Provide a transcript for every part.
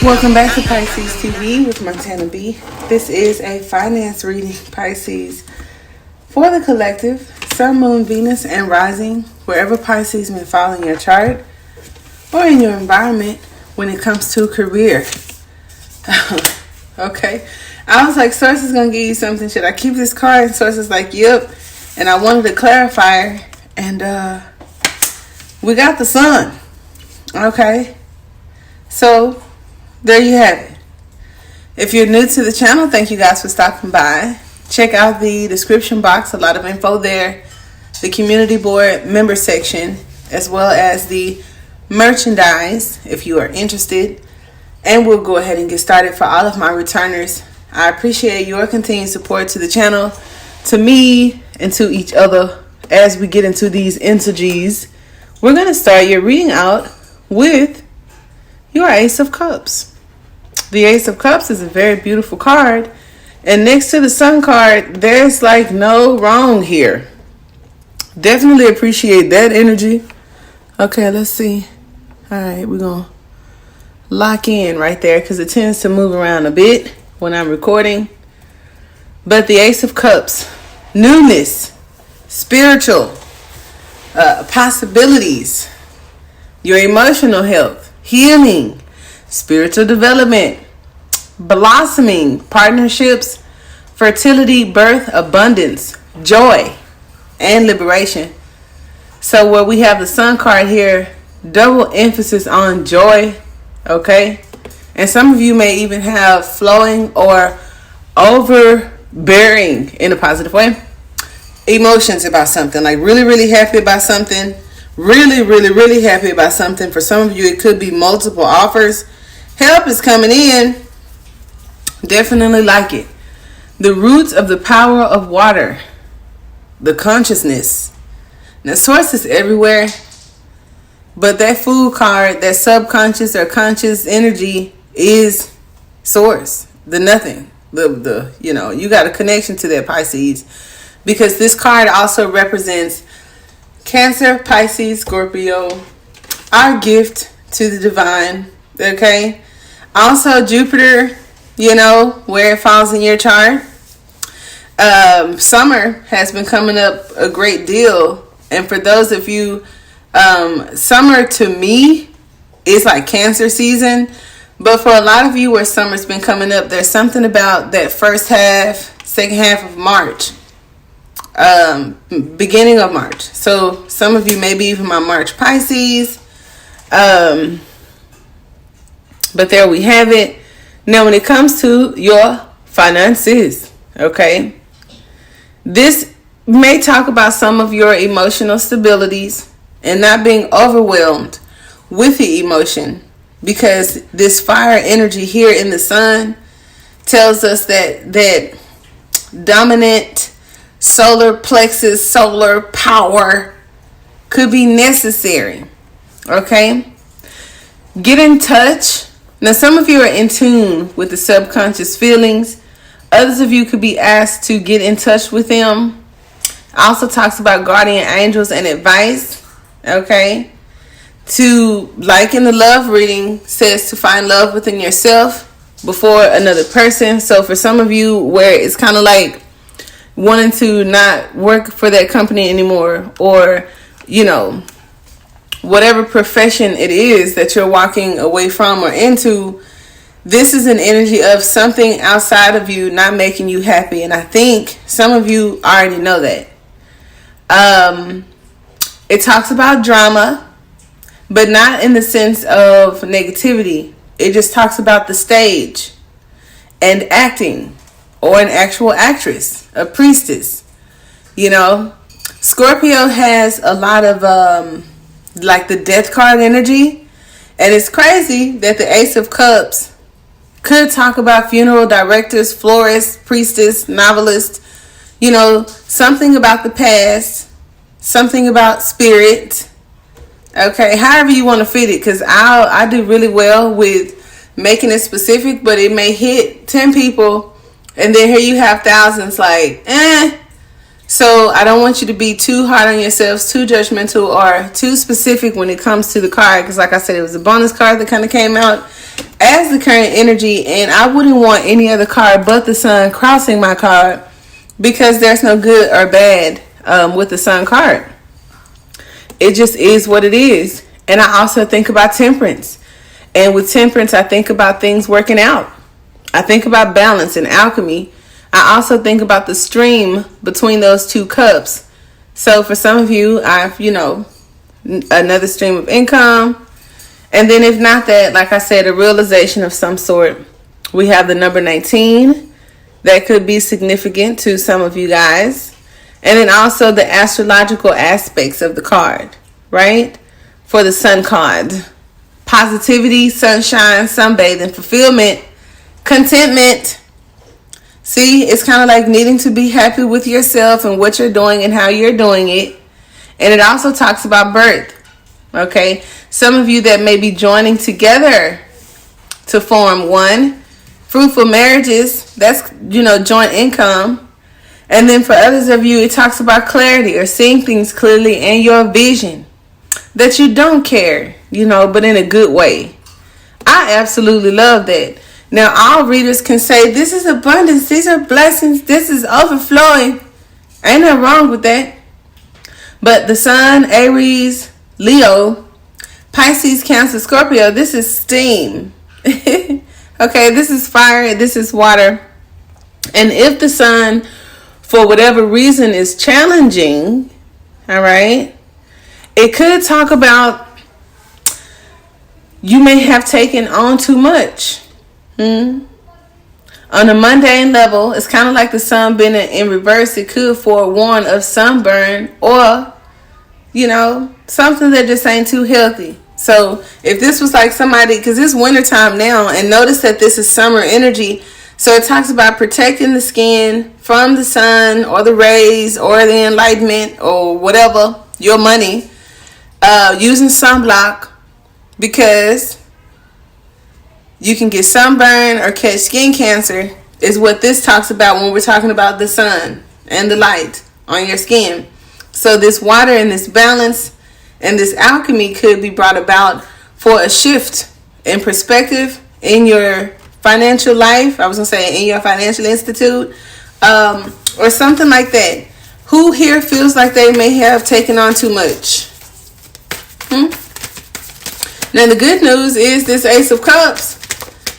Welcome back to Pisces TV with Montana B. This is a finance reading, Pisces, for the collective, Sun, Moon, Venus, and Rising, wherever Pisces may fall in your chart or in your environment when it comes to career. Okay. I was like, Source is going to give you something. Should I keep this card? And Source is like, yep. And I wanted to clarify. And we got the Sun. Okay. So there you have it. If you're new to the channel, thank you guys for stopping by. Check out the description box, a lot of info there. The community board member section, as well as the merchandise if you are interested. And we'll go ahead and get started. For all of my returners, I appreciate your continued support to the channel, to me, and to each other as we get into these energies. We're going to start your reading out with your Ace of Cups. The Ace of Cups is a very beautiful card. And next to the Sun card, there's like no wrong here. Definitely appreciate that energy. Okay, let's see. All right, we're going to lock in right there because it tends to move around a bit when I'm recording. But the Ace of Cups, newness, spiritual, possibilities, your emotional health, healing, spiritual development, blossoming, partnerships, fertility, birth, abundance, joy, and liberation. So where we have the Sun card here, double emphasis on joy, okay? And some of you may even have flowing or overbearing, in a positive way, emotions about something. Like really, really happy about something. Really, really, really happy about something. For some of you, it could be multiple offers. Help is coming in. Definitely like it. The roots of the power of water. The consciousness. Now, Source is everywhere. But that Fool card, that subconscious or conscious energy is Source. The nothing. The you got a connection to that, Pisces. Because this card also represents Cancer, Pisces, Scorpio. Our gift to the divine. Okay? Also, Jupiter, where it falls in your chart. Summer has been coming up a great deal. And for those of you, summer to me is like Cancer season. But for a lot of you where summer's been coming up, there's something about that first half, second half of March. Beginning of March. So some of you maybe even my March Pisces. But there we have it. Now when it comes to your finances, okay, this may talk about some of your emotional stabilities and not being overwhelmed with the emotion, because this fire energy here in the Sun tells us that dominant solar plexus, solar power could be necessary. Okay? Get in touch. Now, some of you are in tune with the subconscious feelings. Others of you could be asked to get in touch with them. Also talks about guardian angels and advice. Okay? Like in the love reading, says to find love within yourself before another person. So for some of you where it's kind of like wanting to not work for that company anymore, or whatever profession it is that you're walking away from or into, this is an energy of something outside of you not making you happy. And I think some of you already know that. It talks about drama, but not in the sense of negativity. It just talks about the stage and acting, or an actual actress, a priestess. Scorpio has a lot of like the death card energy. And it's crazy that the Ace of Cups could talk about funeral directors, florists, priestess, novelist. Something about the past, something about spirit. Okay, however you want to fit it, because I do really well with making it specific, but it may hit 10 people, and then here you have thousands like, So I don't want you to be too hard on yourselves, too judgmental, or too specific when it comes to the card. Because like I said, it was a bonus card that kind of came out as the current energy. And I wouldn't want any other card but the sun crossing my card, because there's no good or bad with the sun card. It just is what it is. And I also think about temperance. And with temperance, I think about things working out. I think about balance and alchemy. I also think about the stream between those two cups. So for some of you, another stream of income. And then if not that, like I said, a realization of some sort. We have the number 19. That could be significant to some of you guys. And then also the astrological aspects of the card, right? For the sun card. Positivity, sunshine, sunbathing, fulfillment, contentment. See, it's kind of like needing to be happy with yourself and what you're doing and how you're doing it. And it also talks about birth. Okay. Some of you that may be joining together to form one. Fruitful marriages. That's, joint income. And then for others of you, it talks about clarity or seeing things clearly and your vision. That you don't care, but in a good way. I absolutely love that. Now, all readers can say, this is abundance, these are blessings, this is overflowing. Ain't nothing wrong with that. But the sun, Aries, Leo, Pisces, Cancer, Scorpio, this is steam. Okay, this is fire, this is water. And if the sun, for whatever reason, is challenging, all right, it could talk about you may have taken on too much. On a mundane level, it's kind of like the sun being in reverse. It could forewarn of sunburn or, something that just ain't too healthy. So if this was like somebody, because it's wintertime now, and notice that this is summer energy. So it talks about protecting the skin from the sun or the rays or the enlightenment or whatever, your money, using sunblock, because you can get sunburn or catch skin cancer is what this talks about when we're talking about the sun and the light on your skin. So this water and this balance and this alchemy could be brought about for a shift in perspective in your financial life. I was going to say in your financial institute or something like that. Who here feels like they may have taken on too much? Now the good news is this Ace of Cups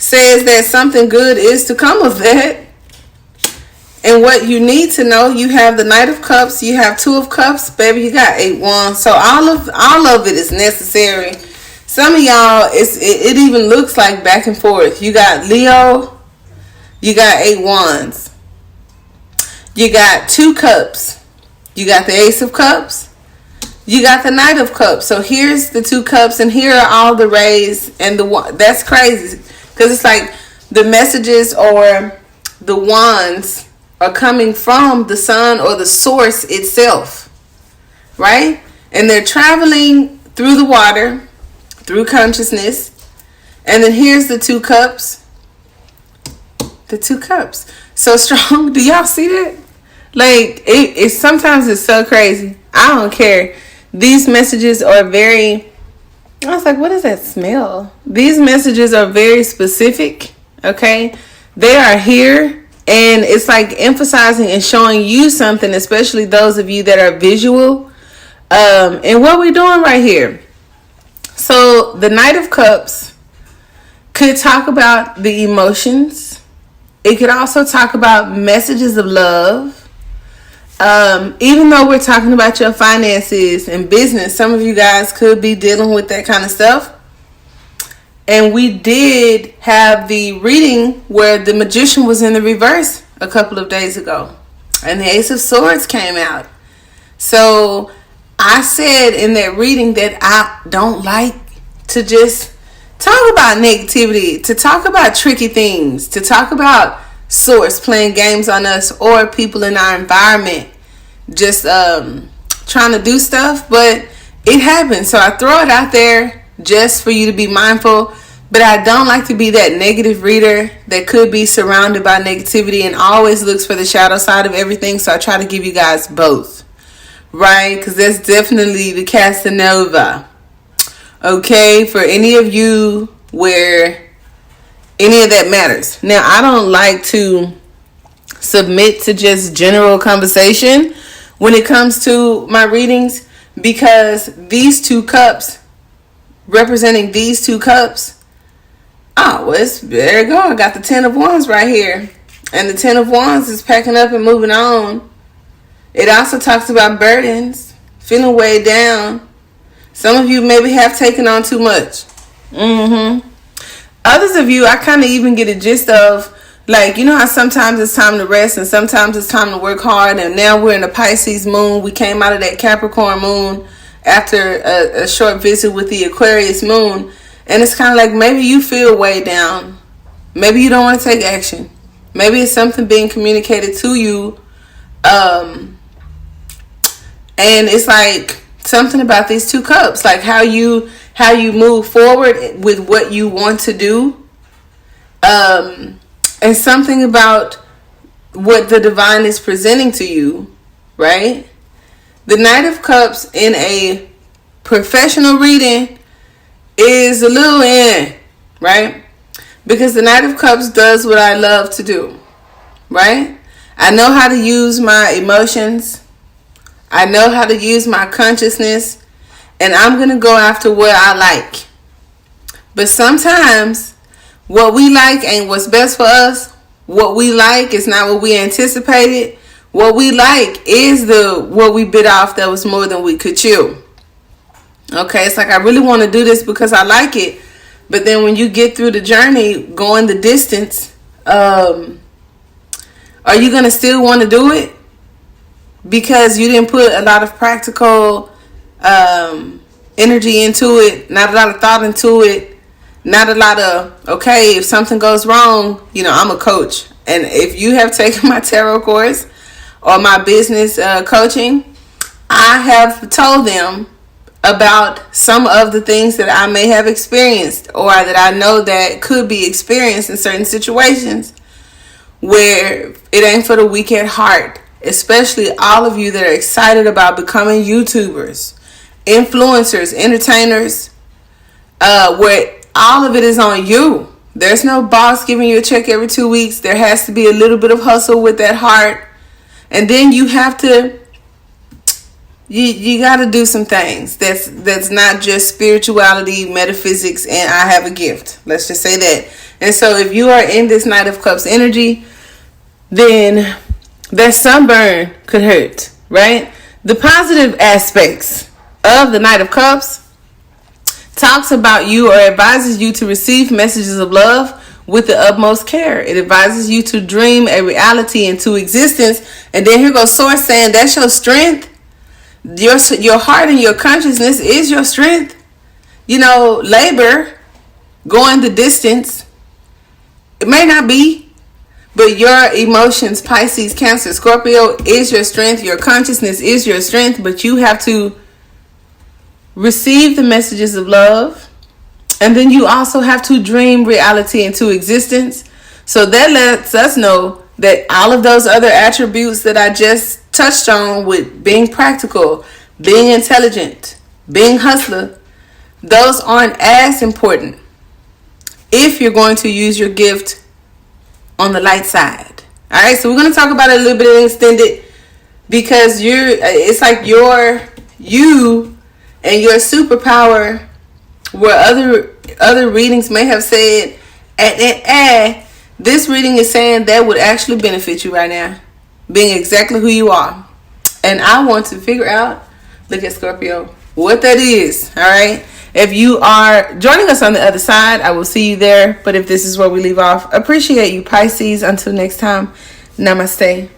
says that something good is to come of that. And what you need to know, you have the Knight of Cups, you have Two of Cups, baby, you got 8 wands. So all of it is necessary. Some of y'all, it even looks like back and forth. You got Leo, you got 8 wands. You got 2 cups. You got the Ace of Cups. You got the Knight of Cups. So here's the 2 cups, and here are all the rays and the that's crazy. Because it's like the messages or the wands are coming from the sun or the source itself, right? And they're traveling through the water, through consciousness. And then here's the 2 cups. The 2 cups. So strong. Do y'all see that? Like, it sometimes it's so crazy. I don't care. These messages are very... I was like, what does that smell? These messages are very specific, okay? They are here, and it's like emphasizing and showing you something, especially those of you that are visual. And what we're doing right here. So the Knight of Cups could talk about the emotions. It could also talk about messages of love. Even though we're talking about your finances and business, some of you guys could be dealing with that kind of stuff. And we did have the reading where the Magician was in the reverse a couple of days ago. And the Ace of Swords came out. So I said in that reading that I don't like to just talk about negativity, to talk about tricky things, to talk about source playing games on us or people in our environment just trying to do stuff. But it happens. So I throw it out there just for you to be mindful. But I don't like to be that negative reader that could be surrounded by negativity and always looks for the shadow side of everything. So I try to give you guys both, right? Because that's definitely the Casanova. Okay, for any of you where any of that matters. Now, I don't like to submit to just general conversation when it comes to my readings, because these two cups, representing these two cups, there you go. I got the 10 of Wands right here. And the 10 of Wands is packing up and moving on. It also talks about burdens, feeling weighed down. Some of you maybe have taken on too much. Others of you, I kind of even get a gist of, like, you know how sometimes it's time to rest and sometimes it's time to work hard. And now we're in a Pisces moon. We came out of that Capricorn moon after a short visit with the Aquarius moon. And it's kind of like maybe you feel weighed down. Maybe you don't want to take action. Maybe it's something being communicated to you. And it's like something about these two cups. Like how you move forward with what you want to do. And something about what the divine is presenting to you. Right? The Knight of Cups in a professional reading is a little right? Because the Knight of Cups does what I love to do, right? I know how to use my emotions. I know how to use my consciousness, and I'm going to go after what I like. But sometimes what we like ain't what's best for us. What we like is not what we anticipated. What we like is what we bit off that was more than we could chew. Okay, it's like I really want to do this because I like it. But then when you get through the journey, going the distance, are you going to still want to do it? Because you didn't put a lot of practical energy into it, not a lot of thought into it, not a lot of, okay, if something goes wrong, you know, I'm a coach. And if you have taken my tarot course or my business coaching, I have told them about some of the things that I may have experienced or that I know that could be experienced in certain situations where it ain't for the weak at heart, especially all of you that are excited about becoming YouTubers, influencers, entertainers, where all of it is on you. There's no boss giving you a check every 2 weeks. There has to be a little bit of hustle with that heart. And then you have to You got to do some things that's not just spirituality, metaphysics, and I have a gift. Let's just say that. And so if you are in this Knight of Cups energy, then that sunburn could hurt, right? The positive aspects of the Knight of Cups talks about you or advises you to receive messages of love with the utmost care. It advises you to dream a reality into existence. And then here goes Source saying that's your strength. Your heart and your consciousness is your strength. You know, labor, going the distance, it may not be, but your emotions, Pisces, Cancer, Scorpio, is your strength. Your consciousness is your strength, but you have to receive the messages of love, and then you also have to dream reality into existence. So that lets us know that all of those other attributes that I just touched on with being practical, being intelligent, being hustler, those aren't as important if you're going to use your gift on the light side. All right, so we're going to talk about it a little bit extended because it's like you and your superpower, where other readings may have said, this reading is saying that would actually benefit you right now, being exactly who you are. And I want to figure out, look at Scorpio, what that is. All right. If you are joining us on the other side, I will see you there. But if this is where we leave off, appreciate you, Pisces. Until next time, namaste.